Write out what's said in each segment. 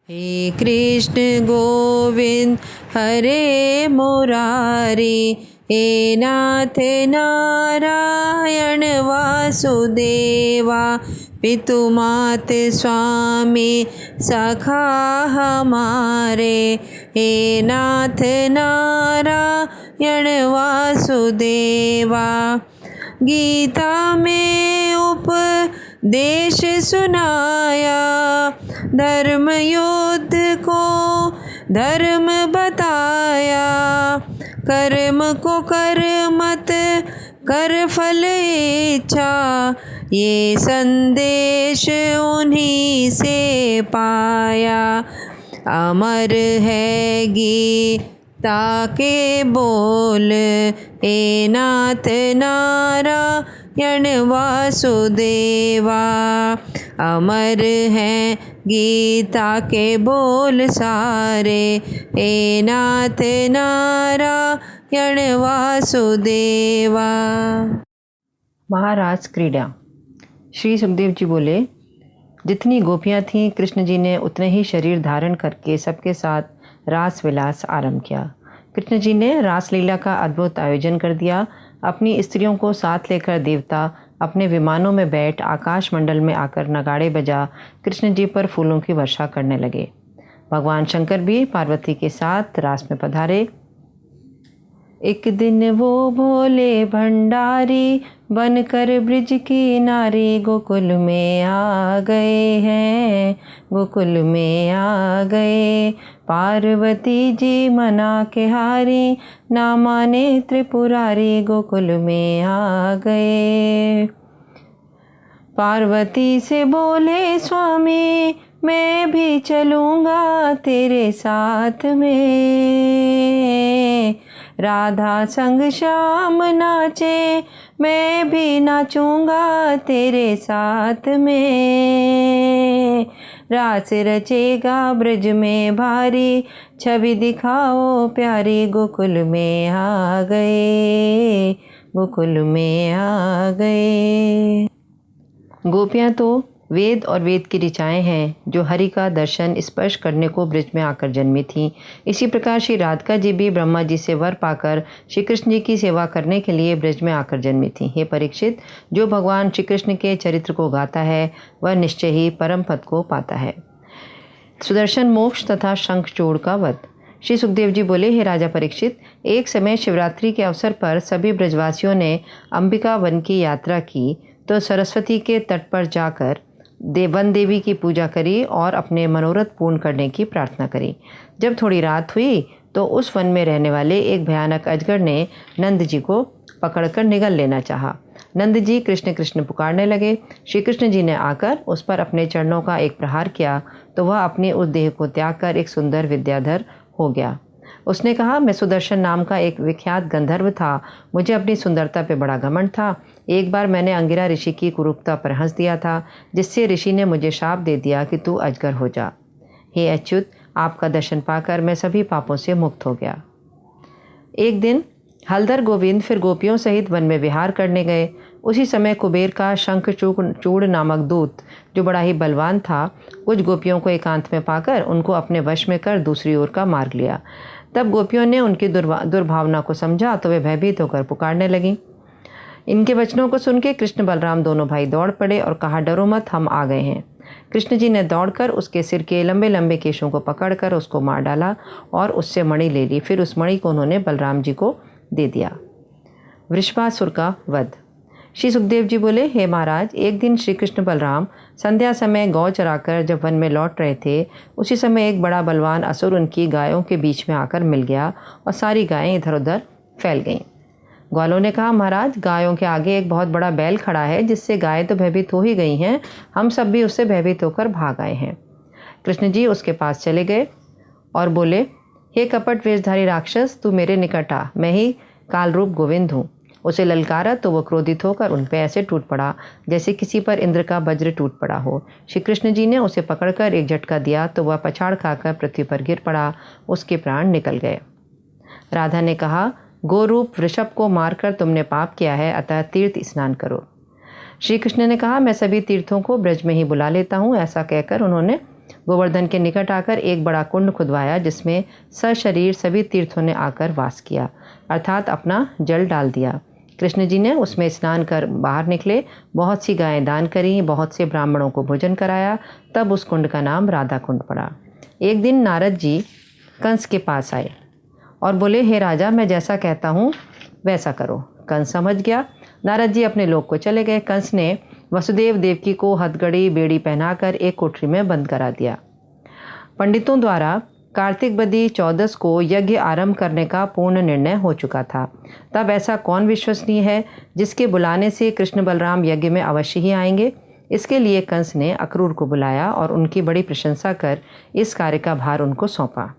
हे कृष्ण गोविंद हरे मुरारी, हे नाथ नारायण वासुदेवा, पितु मात स्वामी सखा हमारे, हे नाथ नारायण वासुदेवा। गीता में उपदेश सुनाया, धर्म युद्ध को धर्म बताया, कर्म को कर मत कर फल इच्छा, ये संदेश उन्हीं से पाया। अमर है गीता के बोल, हे नाथ नारायण वासुदेवा। अमर है गीता के बोल सारे, हे नाथ नारायण वासुदेवा। महाराज क्रीड़ा। श्री सुखदेव जी बोले, जितनी गोपियाँ थीं कृष्ण जी ने उतने ही शरीर धारण करके सबके साथ रास विलास आरंभ किया। कृष्ण जी ने रासलीला का अद्भुत आयोजन कर दिया। अपनी स्त्रियों को साथ लेकर देवता अपने विमानों में बैठ आकाश मंडल में आकर नगाड़े बजा कृष्ण जी पर फूलों की वर्षा करने लगे। भगवान शंकर भी पार्वती के साथ रास में पधारे। एक दिन वो भोले भंडारी बनकर ब्रिज की नारी गोकुल में आ गए हैं, गोकुल में आ गए। पार्वती जी मना के हारी, ना माने त्रिपुरारी गोकुल में आ गए। पार्वती से बोले स्वामी, मैं भी चलूँगा तेरे साथ में। राधा संग श्याम नाचे, मैं भी नाचूँगा तेरे साथ में। रास रचेगा ब्रज में भारी, छवि दिखाओ प्यारी गोकुल में आ गए, गोकुल में आ गए। गोपियाँ तो वेद और वेद की ऋचाएँ हैं जो हरि का दर्शन स्पर्श करने को ब्रज में आकर जन्मी थीं। इसी प्रकार श्री राधिका जी भी ब्रह्मा जी से वर पाकर श्री कृष्ण जी की सेवा करने के लिए ब्रज में आकर जन्मी थीं। हे परीक्षित, जो भगवान श्री कृष्ण के चरित्र को गाता है वह निश्चय ही परम पद को पाता है। सुदर्शन मोक्ष तथा शंखचूड़ का वध। श्री सुखदेव जी बोले, हे राजा परीक्षित, एक समय शिवरात्रि के अवसर पर सभी ब्रजवासियों ने अंबिका वन की यात्रा की तो सरस्वती के तट पर जाकर वन देवी की पूजा करी और अपने मनोरथ पूर्ण करने की प्रार्थना करी। जब थोड़ी रात हुई तो उस वन में रहने वाले एक भयानक अजगर ने नंद जी को पकड़कर निगल लेना चाहा। नंद जी कृष्ण कृष्ण पुकारने लगे। श्री कृष्ण जी ने आकर उस पर अपने चरणों का एक प्रहार किया तो वह अपनी उस देह को त्याग कर एक सुंदर विद्याधर हो गया। उसने कहा, मैं सुदर्शन नाम का एक विख्यात गंधर्व था। मुझे अपनी सुंदरता पे बड़ा घमंड था। एक बार मैंने अंगिरा ऋषि की कुरूपता पर हंस दिया था, जिससे ऋषि ने मुझे शाप दे दिया कि तू अजगर हो जा। हे अच्युत, आपका दर्शन पाकर मैं सभी पापों से मुक्त हो गया। एक दिन हलधर गोविंद फिर गोपियों सहित वन में विहार करने गए। उसी समय कुबेर का शंखचूड़ नामक दूत, जो बड़ा ही बलवान था, कुछ गोपियों को एकांत में पाकर उनको अपने वश में कर दूसरी ओर का मार्ग लिया। तब गोपियों ने उनकी दुर्भावना को समझा तो वे भयभीत होकर पुकारने लगीं। इनके वचनों को सुन के कृष्ण बलराम दोनों भाई दौड़ पड़े और कहा, डरो मत, हम आ गए हैं। कृष्ण जी ने दौड़कर उसके सिर के लंबे लंबे केशों को पकड़कर उसको मार डाला और उससे मणि ले ली। फिर उस मणि को उन्होंने बलराम जी को दे दिया। वृषभासुर का वध। श्री सुखदेव जी बोले, हे महाराज, एक दिन श्री कृष्ण बलराम संध्या समय गौ चराकर जब वन में लौट रहे थे, उसी समय एक बड़ा बलवान असुर उनकी गायों के बीच में आकर मिल गया और सारी गायें इधर उधर फैल गईं। ग्वालों ने कहा, महाराज, गायों के आगे एक बहुत बड़ा बैल खड़ा है, जिससे गायें तो भयभीत हो ही गई हैं, हम सब भी उससे भयभीत होकर भाग आए हैं। कृष्ण जी उसके पास चले गए और बोले, हे कपट वेशधारी राक्षस, तू मेरे निकट आ, मैं ही काल रूप गोविंद हूँ। उसे ललकारा तो वो क्रोधित होकर उन पर ऐसे टूट पड़ा जैसे किसी पर इंद्र का वज्र टूट पड़ा हो। श्री कृष्ण जी ने उसे पकड़कर एक झटका दिया तो वह पछाड़ खाकर पृथ्वी पर गिर पड़ा, उसके प्राण निकल गए। राधा ने कहा, गोरूप वृषभ को मारकर तुमने पाप किया है, अतः तीर्थ स्नान करो। श्री कृष्ण ने कहा, मैं सभी तीर्थों को ब्रज में ही बुला लेता हूँ। ऐसा कहकर उन्होंने गोवर्धन के निकट आकर एक बड़ा कुंड खुदवाया जिसमें सशरीर सभी तीर्थों ने आकर वास किया, अर्थात अपना जल डाल दिया। कृष्ण जी ने उसमें स्नान कर बाहर निकले, बहुत सी गायें दान करी, बहुत से ब्राह्मणों को भोजन कराया, तब उस कुंड का नाम राधा कुंड पड़ा। एक दिन नारद जी कंस के पास आए और बोले, हे राजा, मैं जैसा कहता हूँ वैसा करो। कंस समझ गया। नारद जी अपने लोक को चले गए। कंस ने वसुदेव देवकी को हथकड़ी बेड़ी पहनाकर एक कोठरी में बंद करा दिया। पंडितों द्वारा कार्तिक बदी 14 को यज्ञ आरंभ करने का पूर्ण निर्णय हो चुका था। तब ऐसा कौन विश्वसनीय है जिसके बुलाने से कृष्ण बलराम यज्ञ में अवश्य ही आएंगे। इसके लिए कंस ने अक्रूर को बुलाया और उनकी बड़ी प्रशंसा कर इस कार्य का भार उनको सौंपा।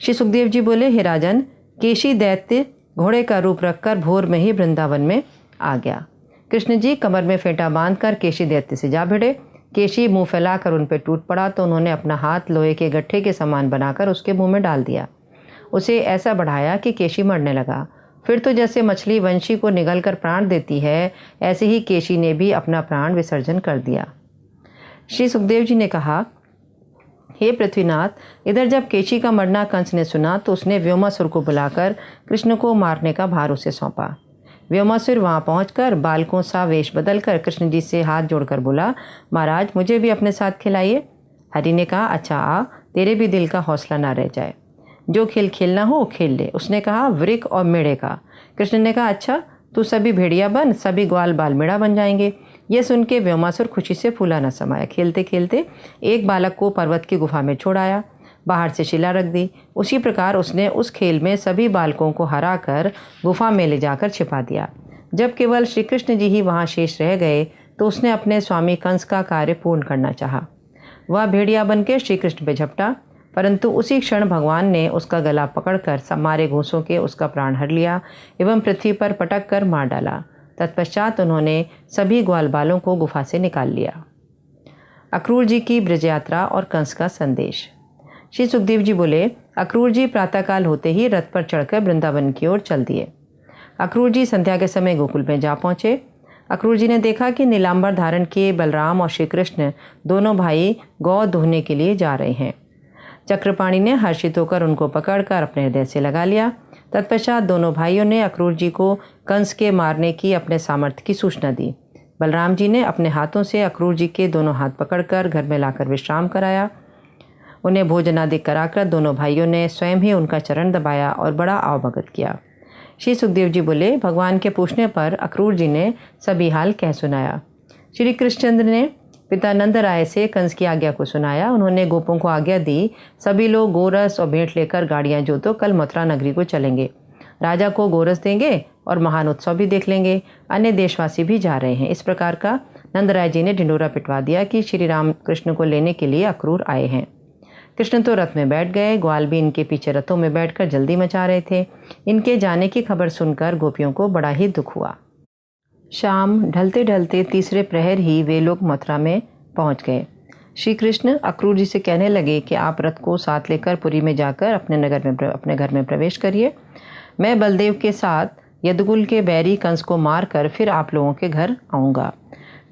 श्री सुखदेव जी बोले, हे राजन, केशी दैत्य घोड़े का रूप रखकर भोर में ही वृंदावन में आ गया। कृष्ण जी कमर में फेंटा बांधकर केशी दैत्य से जा भिड़े। केशी मुंह फैलाकर उन पर टूट पड़ा तो उन्होंने अपना हाथ लोहे के गट्ठे के समान बनाकर उसके मुंह में डाल दिया। उसे ऐसा बढ़ाया कि केशी मरने लगा। फिर तो जैसे मछली वंशी को निगलकर प्राण देती है, ऐसे ही केशी ने भी अपना प्राण विसर्जन कर दिया। श्री सुखदेव जी ने कहा, हे पृथ्वीनाथ, इधर जब केशी का मरना कंस ने सुना तो उसने व्योमासुर को बुलाकर कृष्ण को मारने का भार उसे सौंपा। व्योमासुर वहाँ पहुंचकर बालकों सा वेश बदलकर कृष्ण जी से हाथ जोड़कर बोला, महाराज, मुझे भी अपने साथ खिलाइए। हरि ने कहा, अच्छा आ, तेरे भी दिल का हौसला ना रह जाए, जो खेल खेलना हो खेल ले। उसने कहा, वृक और मेढ़े का। कृष्ण ने कहा, अच्छा, तू सभी भेड़िया बन, सभी ग्वाल बाल मेढ़ा बन जाएंगे। यह सुन के व्योमासुर खुशी से फूला न समाया। खेलते खेलते एक बालक को पर्वत की गुफा में छोड़ाया, बाहर से शिला रख दी। उसी प्रकार उसने उस खेल में सभी बालकों को हराकर गुफा में ले जाकर छिपा दिया। जब केवल श्री कृष्ण जी ही वहाँ शेष रह गए तो उसने अपने स्वामी कंस का कार्य पूर्ण करना चाहा। वह भेड़िया बन के श्री कृष्ण पे झपटा, परंतु उसी क्षण भगवान ने उसका गला पकड़कर मारे घूंसों के उसका प्राण हर लिया एवं पृथ्वी पर पटक कर मार डाला। तत्पश्चात उन्होंने सभी ग्वाल बालों को गुफा से निकाल लिया। अक्रूर जी की ब्रज यात्रा और कंस का संदेश। श्री सुखदेव जी बोले, अक्रूर जी प्रातःकाल होते ही रथ पर चढ़कर वृंदावन की ओर चल दिए। अक्रूर जी संध्या के समय गोकुल में जा पहुँचे। अक्रूर जी ने देखा कि नीलांबर धारण किए बलराम और श्री कृष्ण दोनों भाई गौ दुहने के लिए जा रहे हैं। चक्रपाणी ने हर्षित होकर उनको पकड़कर अपने हृदय से लगा लिया। तत्पश्चात दोनों भाइयों ने अक्रूर जी को कंस के मारने की अपने सामर्थ्य की सूचना दी। बलराम जी ने अपने हाथों से अक्रूर जी के दोनों हाथ पकड़कर घर में लाकर विश्राम कराया। उन्हें भोजन आदि कराकर दोनों भाइयों ने स्वयं ही उनका चरण दबाया और बड़ा आवभगत किया। श्री सुखदेव जी बोले, भगवान के पूछने पर अक्रूर जी ने सभी हाल कह सुनाया। श्री कृष्णचंद्र ने पिता नंद राय से कंस की आज्ञा को सुनाया। उन्होंने गोपों को आज्ञा दी, सभी लोग गोरस और भेंट लेकर गाड़ियां जोतो कल मथुरा नगरी को चलेंगे। राजा को गोरस देंगे और महान उत्सव भी देख लेंगे। अन्य देशवासी भी जा रहे हैं। इस प्रकार का नंद राय जी ने ढिंडोरा पिटवा दिया कि श्री राम कृष्ण को लेने के लिए अक्रूर आए हैं। कृष्ण तो रथ में बैठ गए, ग्वाल भी इनके पीछे रथों में बैठकर जल्दी मचा रहे थे। इनके जाने की खबर सुनकर गोपियों को बड़ा ही दुख हुआ। शाम ढलते ढलते तीसरे प्रहर ही वे लोग मथुरा में पहुंच गए। श्री कृष्ण अक्रूर जी से कहने लगे कि आप रथ को साथ लेकर पुरी में जाकर अपने घर में प्रवेश करिए। मैं बलदेव के साथ यदुकुल के बैरी कंस को मारकर फिर आप लोगों के घर आऊँगा।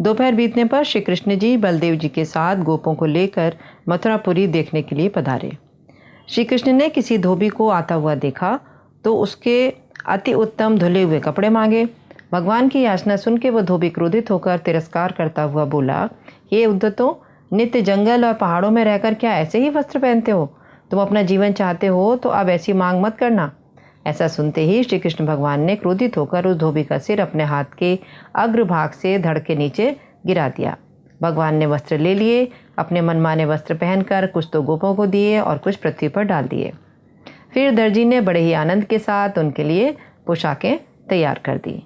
दोपहर बीतने पर श्री कृष्ण जी बलदेव जी के साथ गोपों को लेकर मथुरापुरी देखने के लिए पधारे। श्री कृष्ण ने किसी धोबी को आता हुआ देखा तो उसके अति उत्तम धुले हुए कपड़े मांगे। भगवान की याचना सुन के वह धोबी क्रोधित होकर तिरस्कार करता हुआ बोला, हे उद्धतों, नित्य जंगल और पहाड़ों में रहकर क्या ऐसे ही वस्त्र पहनते हो? तुम अपना जीवन चाहते हो तो अब ऐसी मांग मत करना। ऐसा सुनते ही श्री कृष्ण भगवान ने क्रोधित होकर उस धोबी का सिर अपने हाथ के अग्रभाग से धड़ के नीचे गिरा दिया। भगवान ने वस्त्र ले लिए, अपने मनमाने वस्त्र पहनकर कुछ तो गोपों को दिए और कुछ पृथ्वी पर डाल दिए। फिर दर्जी ने बड़े ही आनंद के साथ उनके लिए पोशाकें तैयार कर दी।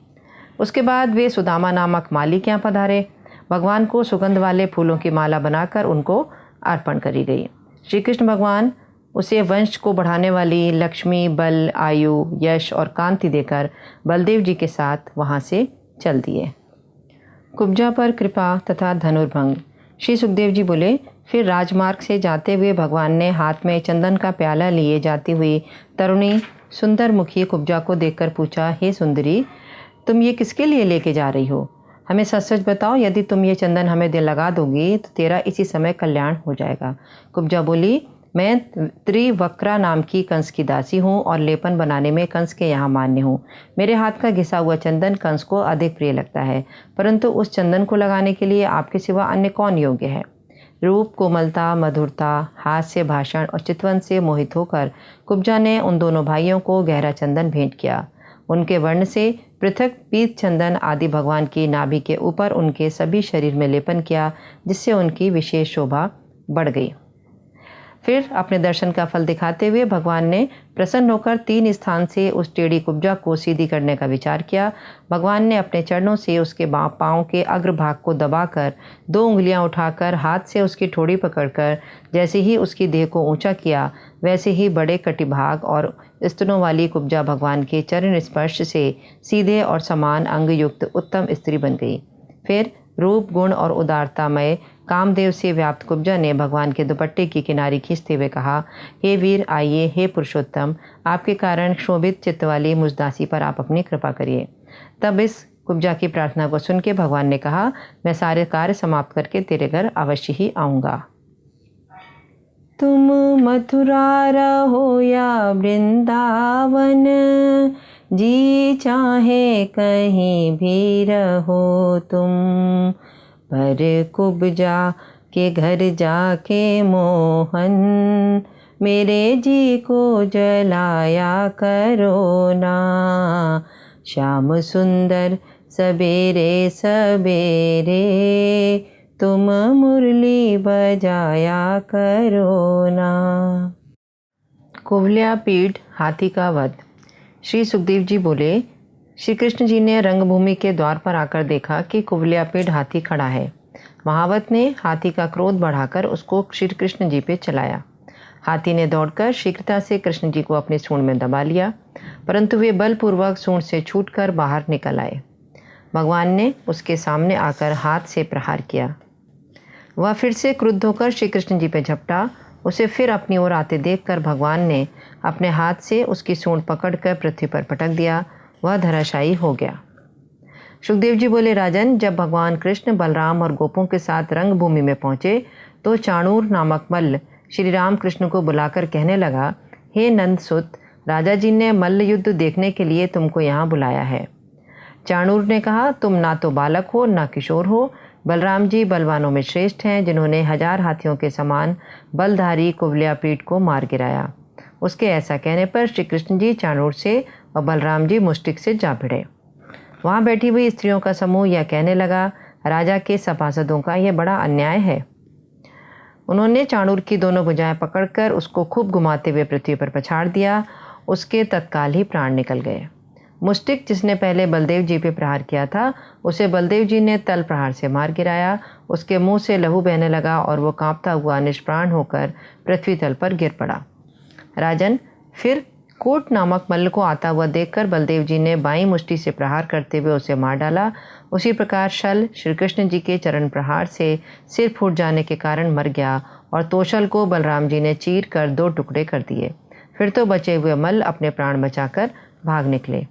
उसके बाद वे सुदामा नामक माली के यहाँ पधारे। भगवान को सुगंध वाले फूलों की माला बनाकर उनको अर्पण करी गई। श्री कृष्ण भगवान उसे वंश को बढ़ाने वाली लक्ष्मी, बल, आयु, यश और कांति देकर बलदेव जी के साथ वहाँ से चल दिए। कुब्जा पर कृपा तथा धनुर्भंग। श्री सुखदेव जी बोले, फिर राजमार्ग से जाते हुए भगवान ने हाथ में चंदन का प्याला लिए जाती हुई तरुणी सुंदर मुखी कुब्जा को देखकर पूछा, हे सुंदरी, तुम ये किसके लिए लेके जा रही हो? हमें सच सच बताओ, यदि तुम ये चंदन हमें दे लगा दोगी तो तेरा इसी समय कल्याण हो जाएगा। कुब्जा बोली, मैं त्रिवक्रा नाम की कंस की दासी हूँ और लेपन बनाने में कंस के यहाँ मान्य हूँ। मेरे हाथ का घिसा हुआ चंदन कंस को अधिक प्रिय लगता है, परंतु उस चंदन को लगाने के लिए आपके सिवा अन्य कौन योग्य है। रूप, कोमलता, मधुरता, हास्य, भाषण और चितवन से मोहित होकर कुब्जा ने उन दोनों भाइयों को गहरा चंदन भेंट किया। उनके वर्ण से पृथक पीत चंदन आदि भगवान की नाभि के ऊपर उनके सभी शरीर में लेपन किया, जिससे उनकी विशेष शोभा बढ़ गई। फिर अपने दर्शन का फल दिखाते हुए भगवान ने प्रसन्न होकर 3 स्थान से उस टेढ़ी कुब्जा को सीधी करने का विचार किया। भगवान ने अपने चरणों से उसके पाँव के अग्रभाग को दबाकर 2 उंगलियां उठाकर हाथ से उसकी ठोड़ी पकड़कर जैसे ही उसकी देह को ऊंचा किया, वैसे ही बड़े कटिभाग और स्तनों वाली कुब्जा भगवान के चरण स्पर्श से सीधे और समान अंग युक्त उत्तम स्त्री बन गई। फिर रूप, गुण और उदारतामय कामदेव से व्याप्त कुब्जा ने भगवान के दुपट्टे की किनारी खींचते हुए कहा, हे वीर आइए, हे पुरुषोत्तम, आपके कारण शोभित चित्त वाली मुझ दासी पर आप अपनी कृपा करिए। तब इस कुब्जा की प्रार्थना को सुन के भगवान ने कहा, मैं सारे कार्य समाप्त करके तेरे घर अवश्य ही आऊँगा। तुम मथुरा रहो या वृंदावन, जी चाहे कहीं भी रहो तुम, पर कुब्जा के घर जाके मोहन, मेरे जी को जलाया करो ना। श्याम सुंदर सबेरे सबेरे, तुम मुरली बजाया करो ना। कुवलया पीठ हाथी का वध। श्री सुखदेव जी बोले, श्री कृष्ण जी ने रंगभूमि के द्वार पर आकर देखा कि कुवलयापीठ हाथी खड़ा है। महावत ने हाथी का क्रोध बढ़ाकर उसको श्री कृष्ण जी पे चलाया। हाथी ने दौड़कर शीघ्रता से कृष्ण जी को अपनी सूंड में दबा लिया, परंतु वे बलपूर्वक सूंड से छूटकर बाहर निकल आए। भगवान ने उसके सामने आकर हाथ से प्रहार किया। वह फिर से क्रुद्ध होकर श्री कृष्ण जी पे झपटा। उसे फिर अपनी ओर आते देखकर भगवान ने अपने हाथ से उसकी सूंड पकड़कर पृथ्वी पर पटक दिया। वह धराशायी हो गया। सुखदेव जी बोले, राजन, जब भगवान कृष्ण बलराम और गोपों के साथ रंगभूमि में पहुँचे तो चाणूर नामक मल्ल श्री राम कृष्ण को बुलाकर कहने लगा, हे नंदसुत, राजा जी ने मल्ल युद्ध देखने के लिए तुमको यहाँ बुलाया है। चाणूर ने कहा, तुम ना तो बालक हो ना किशोर हो। बलराम जी बलवानों में श्रेष्ठ हैं, जिन्होंने 1000 हाथियों के समान बलधारी कुवलयापीठ को मार गिराया। उसके ऐसा कहने पर श्री कृष्ण जी चाणूर से और बलराम जी मुष्टिक से जा भिड़े। वहाँ बैठी हुई स्त्रियों का समूह यह कहने लगा, राजा के सभासदों का यह बड़ा अन्याय है। उन्होंने चाणूर की दोनों भुजाएं पकड़कर उसको खूब घुमाते हुए पृथ्वी पर पछाड़ दिया। उसके तत्काल ही प्राण निकल गए। मुष्टिक, जिसने पहले बलदेव जी पे प्रहार किया था, उसे बलदेव जी ने तल प्रहार से मार गिराया। उसके मुंह से लहू बहने लगा और वो कांपता हुआ निष्प्राण होकर पृथ्वी तल पर गिर पड़ा। राजन, फिर कोट नामक मल्ल को आता हुआ देखकर बलदेव जी ने बाईं मुष्टि से प्रहार करते हुए उसे मार डाला। उसी प्रकार शल श्री कृष्ण जी के चरण प्रहार से सिर फूट जाने के कारण मर गया और तोशल को बलराम जी ने चीर कर 2 टुकड़े कर दिए। फिर तो बचे हुए मल्ल अपने प्राण बचाकर भाग निकले।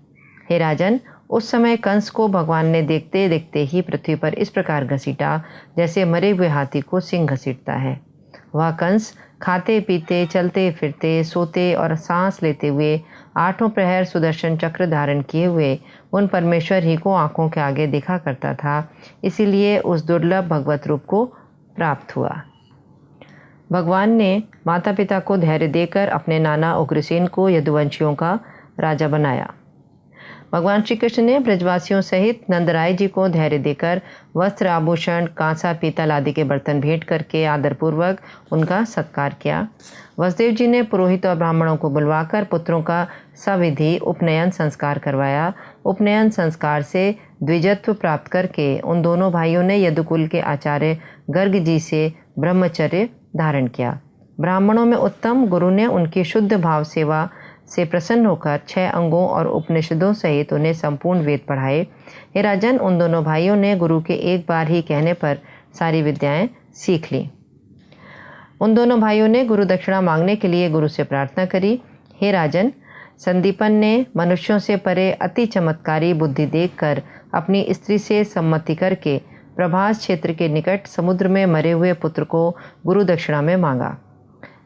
हे राजन, उस समय कंस को भगवान ने देखते देखते ही पृथ्वी पर इस प्रकार घसीटा जैसे मरे हुए हाथी को सिंह घसीटता है। वह कंस खाते पीते, चलते फिरते, सोते और सांस लेते हुए 8 प्रहर सुदर्शन चक्र धारण किए हुए उन परमेश्वर ही को आंखों के आगे देखा करता था। इसीलिए उस दुर्लभ भगवत रूप को प्राप्त हुआ। भगवान ने माता पिता को धैर्य देकर अपने नाना उग्रसेन को यदुवंशियों का राजा बनाया। भगवान श्री कृष्ण ने ब्रजवासियों सहित नंदराय जी को धैर्य देकर वस्त्र, आभूषण, कांसा, पीतल आदि के बर्तन भेंट करके आदरपूर्वक उनका सत्कार किया। वसुदेव जी ने पुरोहित और ब्राह्मणों को बुलवाकर पुत्रों का सविधि उपनयन संस्कार करवाया। उपनयन संस्कार से द्विजत्व प्राप्त करके उन दोनों भाइयों ने यदुकुल के आचार्य गर्ग जी से ब्रह्मचर्य धारण किया। ब्राह्मणों में उत्तम गुरु ने उनकी शुद्ध भाव सेवा से प्रसन्न होकर 6 अंगों और उपनिषदों सहित उन्हें संपूर्ण वेद पढ़ाए। हे राजन, उन दोनों भाइयों ने गुरु के एक बार ही कहने पर सारी विद्याएं सीख ली। उन दोनों भाइयों ने गुरु दक्षिणा मांगने के लिए गुरु से प्रार्थना करी। हे राजन, संदीपन ने मनुष्यों से परे अति चमत्कारी बुद्धि देखकर अपनी स्त्री से सम्मति करके प्रभास क्षेत्र के निकट समुद्र में मरे हुए पुत्र को गुरु दक्षिणा में मांगा।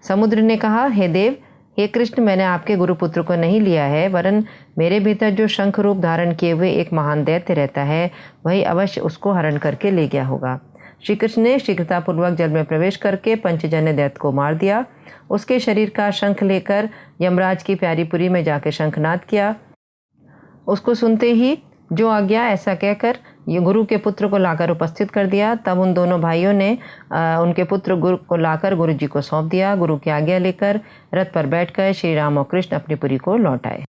समुद्र ने कहा, हे देव, हे कृष्ण, मैंने आपके गुरुपुत्र को नहीं लिया है, वरन मेरे भीतर जो शंख रूप धारण किए हुए एक महान दैत्य रहता है वही अवश्य उसको हरण करके ले गया होगा। श्री कृष्ण ने शीघ्रतापूर्वक जल में प्रवेश करके पंचजन्य दैत्य को मार दिया। उसके शरीर का शंख लेकर यमराज की प्यारीपुरी में जाकर शंखनाद किया। उसको सुनते ही जो आज्ञा, ऐसा कहकर ये गुरु के पुत्र को लाकर उपस्थित कर दिया। तब उन दोनों भाइयों ने उनके पुत्र गुरु को लाकर गुरु जी को सौंप दिया। गुरु की आज्ञा लेकर रथ पर बैठकर श्री राम और कृष्ण अपनी पुरी को लौट आए।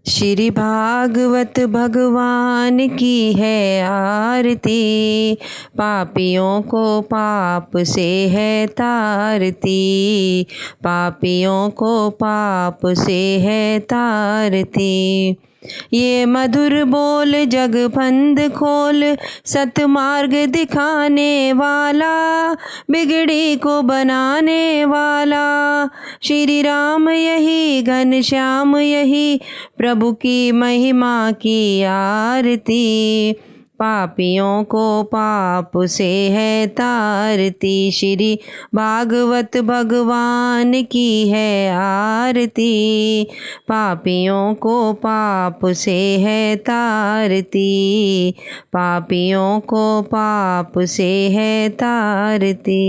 श्री भागवत भगवान की है आरती, पापियों को पाप से है तारती, पापियों को पाप से है तारती। ये मधुर बोल जग फंद खोल, सतमार्ग दिखाने वाला, बिगड़ी को बनाने वाला। श्री राम यही घनश्याम यही, प्रभु की महिमा की आरती, पापियों को पाप से है तारती। श्री भागवत भगवान की है आरती, पापियों को पाप से है तारती, पापियों को पाप से है तारती।